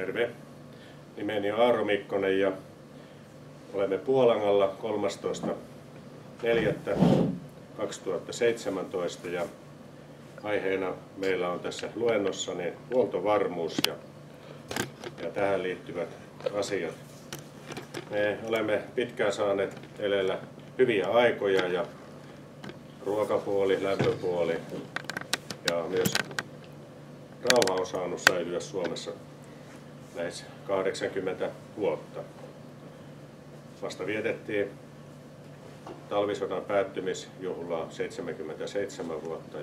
Terve. Nimeni on Aaro Mikkonen ja olemme Puolangalla 13.4.2017 ja aiheena meillä on tässä luennossani huoltovarmuus ja tähän liittyvät asiat. Me olemme pitkään saaneet elellä hyviä aikoja ja ruokapuoli, lämpöpuoli ja myös rauha on saanut säilyä Suomessa lähes 80 vuotta. Vasta vietettiin talvisodan päättymisjuhlaa 77 vuotta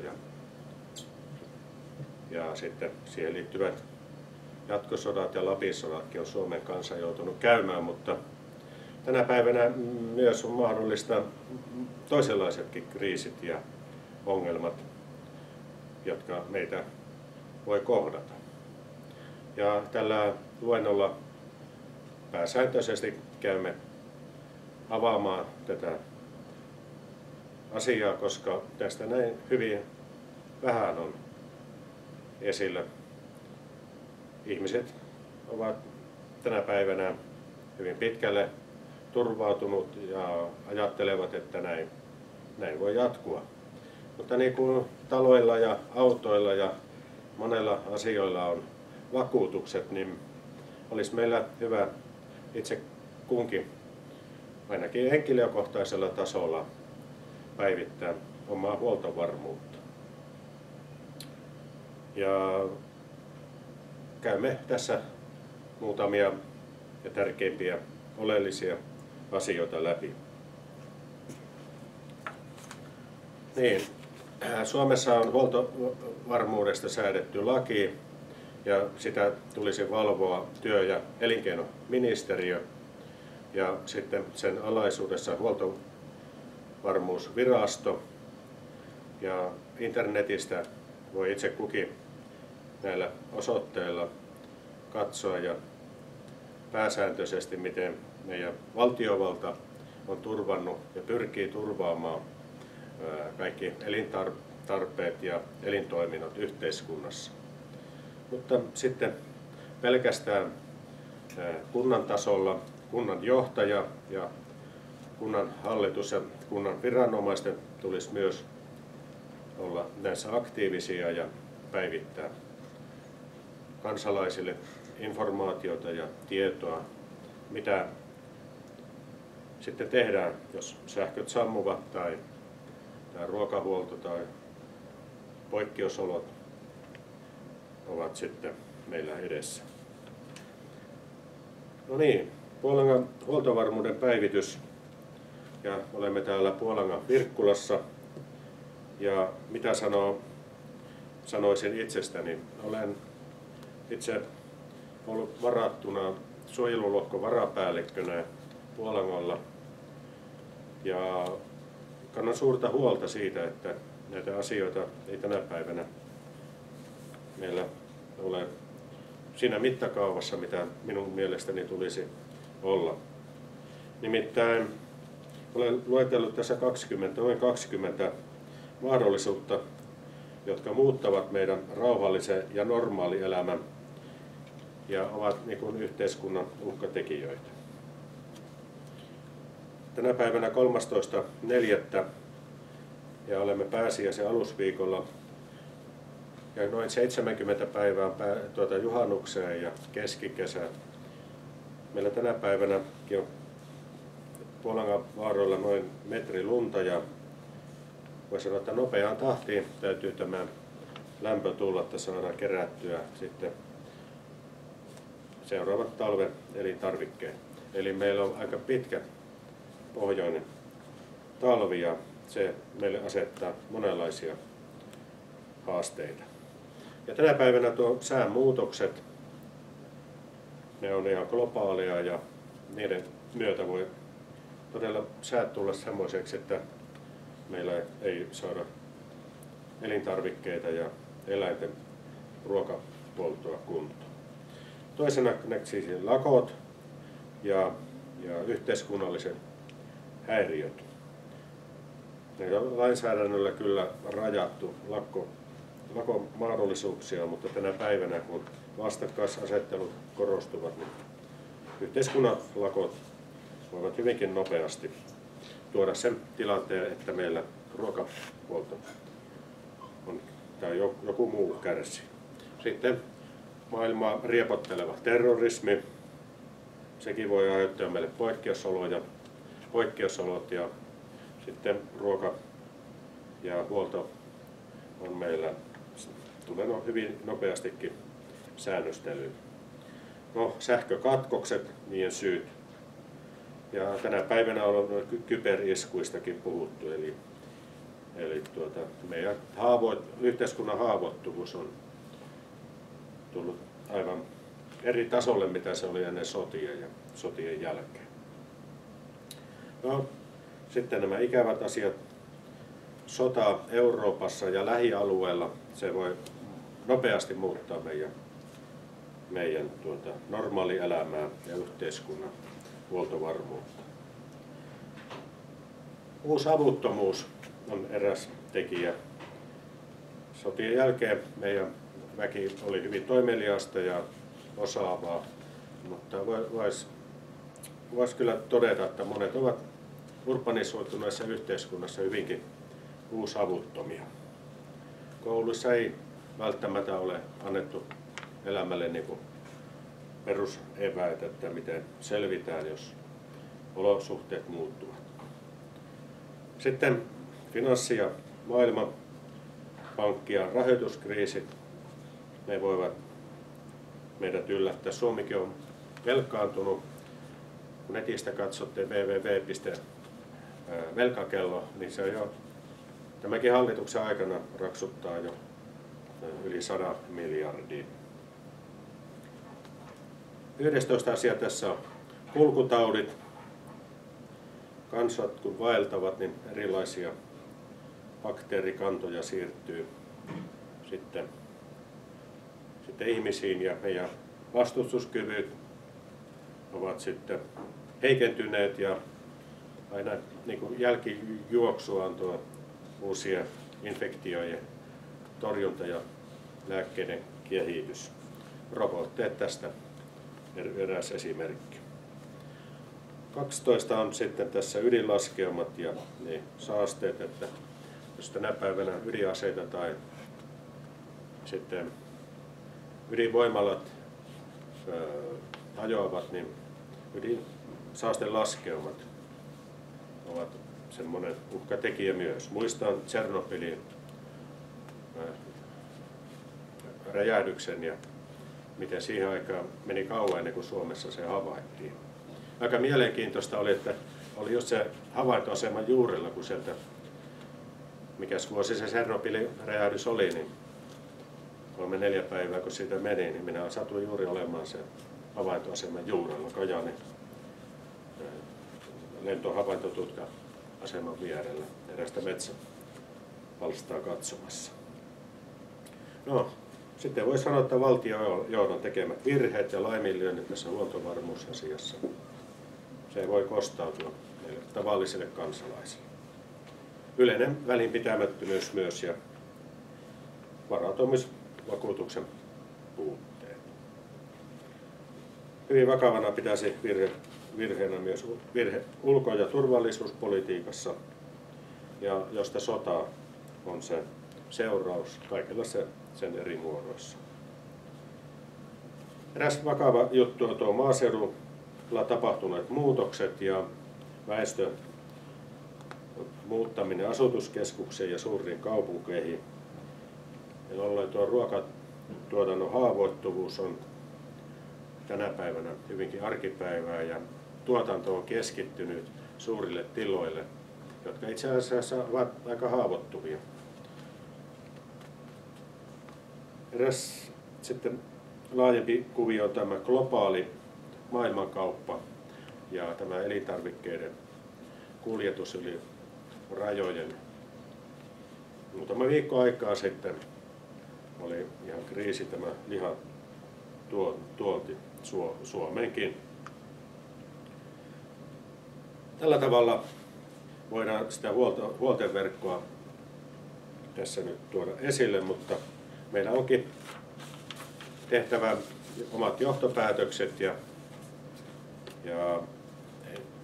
ja sitten siihen liittyvät jatkosodat ja Lapin sodatkin on Suomen kansa joutunut käymään, mutta tänä päivänä myös on mahdollista toisenlaisetkin kriisit ja ongelmat, jotka meitä voi kohdata. Ja tällä luennolla pääsääntöisesti käymme avaamaan tätä asiaa, koska tästä näin hyvin vähän on esillä. Ihmiset ovat tänä päivänä hyvin pitkälle turvautunut ja ajattelevat, että näin voi jatkua. Mutta niin kuin taloilla ja autoilla ja monella asioilla on vakuutukset, niin olisi meillä hyvä itse kunkin, ainakin henkilökohtaisella tasolla, päivittää omaa huoltovarmuutta. Ja käymme tässä muutamia ja tärkeimpiä oleellisia asioita läpi. Niin, Suomessa on huoltovarmuudesta säädetty laki ja sitä tulisi valvoa työ- ja elinkeinoministeriö ja sitten sen alaisuudessa huoltovarmuusvirasto ja internetistä voi itse kukin näillä osoitteilla katsoa ja pääsääntöisesti miten meidän valtiovalta on turvannut ja pyrkii turvaamaan kaikki elintarpeet ja elintoiminnot yhteiskunnassa. Mutta sitten pelkästään kunnan tasolla kunnan johtaja ja kunnan hallitus ja kunnan viranomaisten tulisi myös olla näissä aktiivisia ja päivittää kansalaisille informaatiota ja tietoa, mitä sitten tehdään, jos sähköt sammuvat tai ruokahuolto tai poikkeusolot ovat sitten meillä edessä. No niin, Puolangan huoltovarmuuden päivitys ja olemme täällä Puolangan Virkkulassa ja mitä sanoisin itsestäni. Olen itse ollut varattuna suojelulohkon varapäällikkönä Puolangalla ja kannan suurta huolta siitä, että näitä asioita ei tänä päivänä meillä ole siinä mittakaavassa, mitä minun mielestäni tulisi olla. Nimittäin olen luetellut tässä noin 20 mahdollisuutta, jotka muuttavat meidän rauhallisen ja normaalielämän ja ovat niin kuin yhteiskunnan uhkatekijöitä. Tänä päivänä 13.4. ja olemme pääsiäisen alusviikolla ja noin 70 päivää juhannukseen ja keskikesään. Meillä tänä päivänäkin on Puolangan vaaroilla noin metri lunta ja voi sanoa, että nopeaan tahtiin täytyy tämä lämpö tulla, että saadaan kerättyä sitten seuraavat talven elintarvikkeet. Eli meillä on aika pitkä pohjoinen talvi ja se meille asettaa monenlaisia haasteita. Ja tänä päivänä tuo sään muutokset, ne on ihan globaaleja ja niiden myötä voi todella säät tulla semmoiseksi, että meillä ei saada elintarvikkeita ja eläinten ruokahuoltoa kuntoon. Toisena siis lakot ja yhteiskunnalliset häiriöt. Ne on lainsäädännöllä kyllä rajattu lakon mahdollisuuksia, mutta tänä päivänä kun vastakkaisasettelut korostuvat, niin yhteiskunnan lakot voivat hyvinkin nopeasti tuoda sen tilanteen, että meillä ruokahuolto on tai joku muu kärsii. Sitten maailmaa riepotteleva terrorismi, sekin voi aiheuttaa meille poikkeusolot ja sitten ruoka ja huolto on meillä tulee hyvin nopeastikin säännöstelyyn. No, sähkökatkokset, niiden syyt. Ja tänä päivänä on kyberiskuistakin puhuttu, eli meidän yhteiskunnan haavoittuvuus on tullut aivan eri tasolle, mitä se oli ennen sotia ja sotien jälkeen. No, sitten nämä ikävät asiat. Sota Euroopassa ja lähialueella, se voi nopeasti muuttaa meidän normaalielämää ja yhteiskunnan huoltovarmuutta. Avuttomuus on eräs tekijä. Sotien jälkeen meidän väki oli hyvin toimeliaista ja osaavaa, mutta voisi kyllä todeta, että monet ovat urbanisoituneessa yhteiskunnassa hyvinkin uusavuttomia. Kouluissa ei välttämättä ole annettu elämälle niin kuin peruseväät, että miten selvitään, jos olosuhteet muuttuvat. Sitten finanssi- ja maailmanpankki- ja rahoituskriisit, ne voivat meidät yllättää. Suomikin on velkaantunut. Kun netistä katsotte www.velkakello, niin se on jo tämäkin hallituksen aikana raksuttaa jo yli 100 miljardia. 11 asia tässä on kulkutaudit. Kansat kun vaeltavat, niin erilaisia bakteerikantoja siirtyy sitten ihmisiin ja meidän vastustuskyvyt ovat sitten heikentyneet ja aina niin kuin jälkijuoksua on tuo uusien infektioiden torjunta ja lääkkeiden kehitys. Rokotteet tästä eräs esimerkki. 12 on sitten tässä ydinlaskeumat ja ne saasteet, että jos tänä päivänä ydinaseita tai sitten ydinvoimalat hajoavat, niin ydinsaastelaskeumat ovat semmoinen uhkatekijä myös. Muistan Tšernobylin räjähdyksen ja miten siihen aikaan meni kauan ennen kuin Suomessa se havaittiin. Aika mielenkiintoista oli, että oli just se havaintoaseman juurella, kun sieltä, mikäs vuosi se Tšernobylin räjähdys oli, niin 3-4 päivää kun siitä meni, niin minä satuin juuri olemaan sen havaintoaseman juurella Kajaanin lentohavaintotutka-aseman vierellä erästä metsäpalstaa katsomassa. No, sitten voi sanoa, että valtiojohdon tekemät virheet ja laiminlyönnit tässä huoltovarmuusasiassa, se voi kostautua meille tavallisille kansalaisille. Yleinen välinpitämättömyys myös ja varautumisvakuutuksen puutteet. Hyvin vakavana pitäisi virheenä myös virhe ulko- ja turvallisuuspolitiikassa, ja josta sota on se seuraus kaikilla sen eri muodoissa. Eräs vakava juttu on tuo maaseudulla tapahtuneet muutokset ja väestön muuttaminen asutuskeskukseen ja suuriin kaupunkeihin. Jolloin tuo ruokatuotannon haavoittuvuus on tänä päivänä hyvinkin arkipäivää ja tuotanto on keskittynyt suurille tiloille, jotka itse asiassa ovat aika haavoittuvia. Eräs sitten laajempi kuvio on tämä globaali maailmankauppa ja tämä elintarvikkeiden kuljetus yli rajojen. Muutama viikko aikaa sitten oli ihan kriisi tämä lihan tuonti Suomeenkin. Tällä tavalla voidaan sitä huoltoverkkoa tässä nyt tuoda esille, mutta meillä onkin tehtävä omat johtopäätökset ja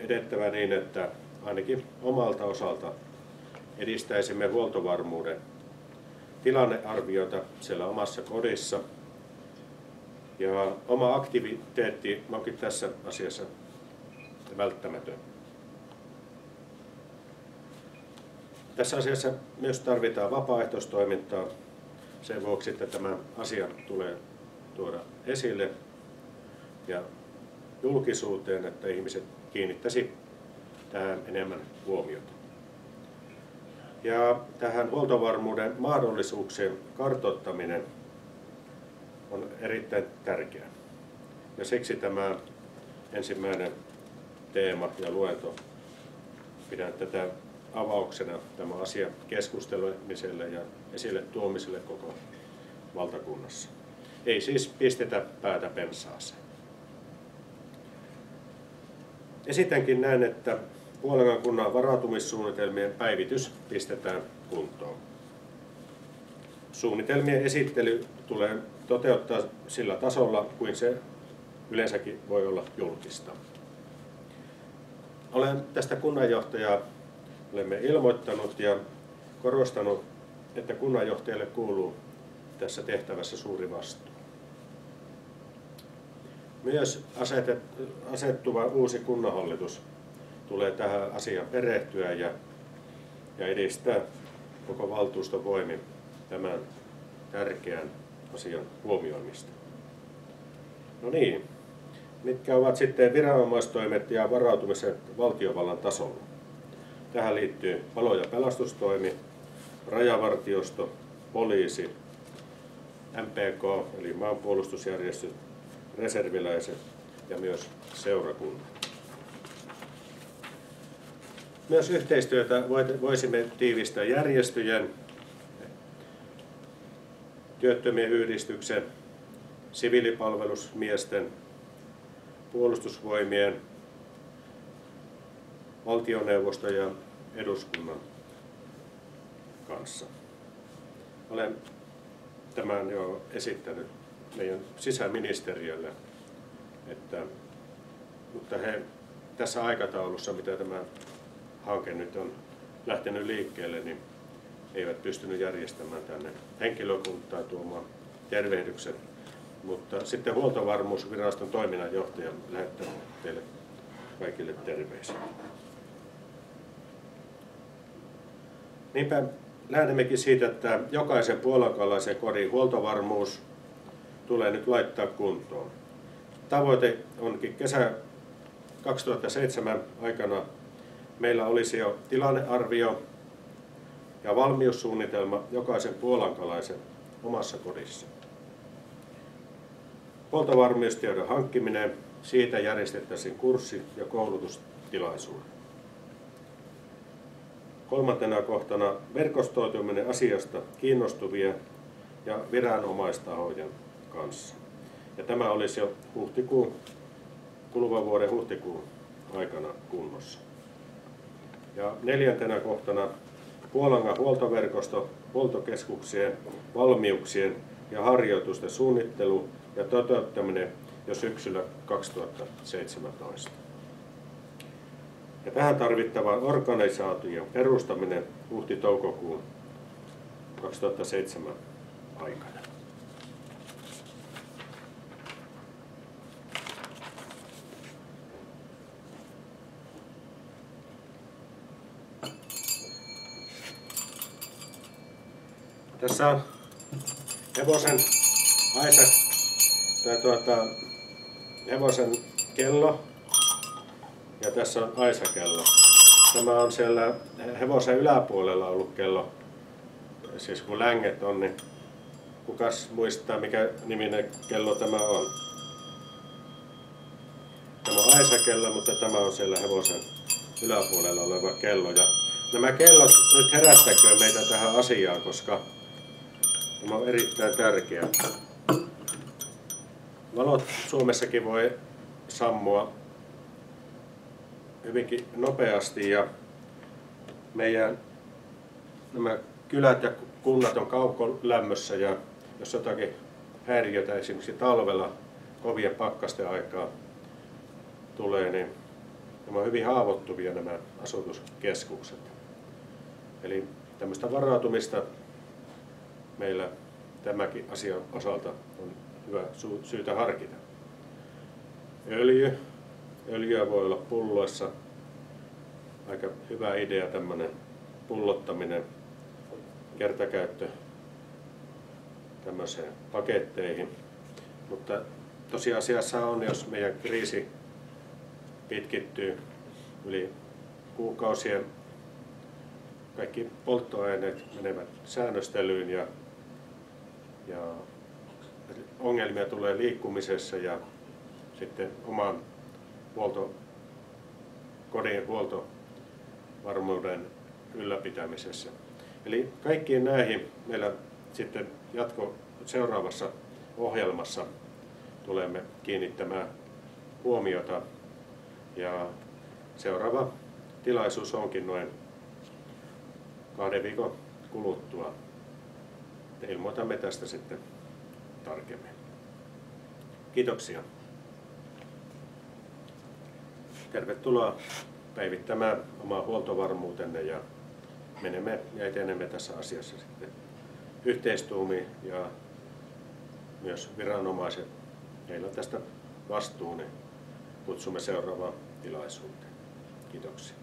edettävä niin, että ainakin omalta osalta edistäisimme huoltovarmuuden tilannearviota siellä omassa kodissa. Ja oma aktiviteetti onkin tässä asiassa välttämätön. Tässä asiassa myös tarvitaan vapaaehtoistoimintaa sen vuoksi, että tämä asia tulee tuoda esille ja julkisuuteen, että ihmiset kiinnittäisi tähän enemmän huomiota. Ja tähän huoltovarmuuden mahdollisuuksien kartoittaminen on erittäin tärkeää. Ja siksi tämä ensimmäinen teema ja luento pidän tätä avauksena tämä asia keskustelemiselle ja esille tuomiselle koko valtakunnassa. Ei siis pistetä päätä pensaaseen. Esitänkin näin, että Puolangan kunnan varautumissuunnitelmien päivitys pistetään kuntoon. Suunnitelmien esittely tulee toteuttaa sillä tasolla, kuin se yleensäkin voi olla julkista. Olen tästä kunnanjohtajaa olemme ilmoittanut ja korostanut, että kunnanjohtajalle kuuluu tässä tehtävässä suuri vastuu. Myös asettuva uusi kunnanhallitus tulee tähän asiaan perehtyä ja edistää koko valtuuston voimin tämän tärkeän asian huomioimista. No niin, mitkä ovat sitten viranomaistoimet ja varautumiset valtiovallan tasolla? Tähän liittyy palo- ja pelastustoimi, rajavartiosto, poliisi, MPK eli maanpuolustusjärjestöt, reserviläiset ja myös seurakunnat. Myös yhteistyötä voisimme tiivistää järjestöjen, työttömien yhdistyksen, siviilipalvelusmiesten, puolustusvoimien, valtioneuvoston ja eduskunnan kanssa. Olen tämän jo esittänyt meidän sisäministeriölle, mutta he tässä aikataulussa, mitä tämä hanke nyt on lähtenyt liikkeelle, niin eivät pystynyt järjestämään tänne henkilökuntaa tuomaan tervehdyksen. Mutta sitten Huoltovarmuusviraston toiminnanjohtaja lähettää teille kaikille terveisiä. Niinpä lähdemmekin siitä, että jokaisen puolankalaisen kodin huoltovarmuus tulee nyt laittaa kuntoon. Tavoite onkin kesä 2007 aikana meillä olisi jo tilannearvio ja valmiussuunnitelma jokaisen puolankalaisen omassa kodissa. Huoltovarmuustiedon hankkiminen, siitä järjestettäisiin kurssi- ja koulutustilaisuudet. Kolmantena kohtana verkostoituminen asiasta kiinnostuvien ja viranomaistahojen kanssa. Ja tämä olisi jo kuluvan vuoden huhtikuun aikana kunnossa. Ja neljäntenä kohtana Puolangan huoltoverkosto, huoltokeskuksien, valmiuksien ja harjoitusten suunnittelu ja toteuttaminen jo syksyllä 2017. Ja tähän tarvittavan organisaation perustaminen huhti-toukokuun 2007 aikana. Tässä on hevosen hevosen kello ja tässä on aisakello. Tämä on siellä hevosen yläpuolella ollut kello. Siis kun länget on, niin kukas muistaa mikä niminen kello tämä on? Tämä on aisakello, mutta tämä on siellä hevosen yläpuolella oleva kello. Ja nämä kellot nyt herättäköön meitä tähän asiaan, koska tämä on erittäin tärkeää. Valot Suomessakin voi sammua hyvinkin nopeasti ja meidän nämä kylät ja kunnat on kaukolämmössä ja jos jotakin häiriötä esimerkiksi talvella kovien pakkasten aikaa tulee, niin nämä on hyvin haavoittuvia nämä asutuskeskukset. Eli tämmöistä varautumista meillä tämäkin asian osalta on hyvä syytä harkita. Öljyä voi olla pulloissa. Aika hyvä idea tämmöinen pullottaminen, kertakäyttö tämmöiseen paketteihin. Mutta tosiasiassa on, jos meidän kriisi pitkittyy yli kuukausien, kaikki polttoaineet menevät säännöstelyyn ja ongelmia tulee liikkumisessa ja sitten oman kodin huoltovarmuuden ylläpitämisessä. Eli kaikkiin näihin meillä sitten seuraavassa ohjelmassa tulemme kiinnittämään huomiota ja seuraava tilaisuus onkin noin 2 viikon kuluttua. Ilmoitamme tästä sitten tarkemmin. Kiitoksia. Tervetuloa päivittämään omaa huoltovarmuutenne ja menemme ja etenemme tässä asiassa sitten yhteistuumiin ja myös viranomaiset, heillä on tästä vastuu, niin kutsumme seuraavaan tilaisuuteen. Kiitoksia.